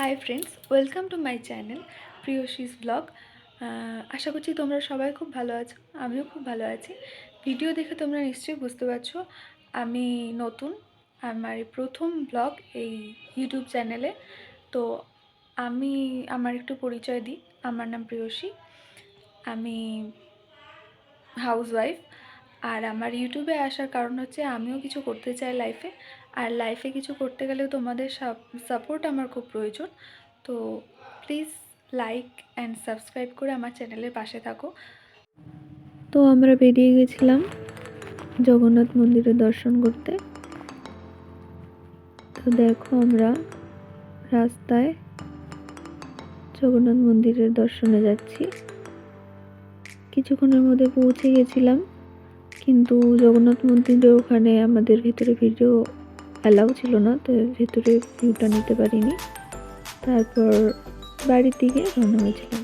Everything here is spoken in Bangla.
High friends, welcome to my channel Priyashis blog. আশা করছি তোমরা সবাই খুব ভালো আছো, আমিও খুব ভালো আছি। ভিডিও দেখে তোমরা নিশ্চয়ই বুঝতে পারছো আমি নতুন, আমার প্রথম ব্লগ এই ইউটিউব চ্যানেলে। তো আমি আমার একটু পরিচয় দিই। আমার নাম প্রিয়সী, আমি হাউসওয়াইফ। আর আমার ইউটিউবে আসার কারণ হচ্ছে আমিও কিছু করতে চাই লাইফে, আর লাইফে কিছু করতে গেলে তোমাদের সাপোর্ট আমার খুব প্রয়োজন। তো প্লিজ লাইক অ্যান্ড সাবস্ক্রাইব করে আমার চ্যানেলের পাশে থাকো। তো আমরা বেরিয়ে গেছিলাম জগন্নাথ মন্দিরের দর্শন করতে। তো দেখো আমরা রাস্তায় জগন্নাথ মন্দিরের দর্শনে যাচ্ছি। কিছুক্ষণের মধ্যে পৌঁছে গেছিলাম, কিন্তু জগন্নাথ মন্দিরের ওখানে আমাদের ভেতরে ভিডিও অ্যালাউ ছিল না, তো ভেতরে ভিউটা নিতে পারিনি। তারপর বাড়ির দিকে রওনা হয়েছিলাম।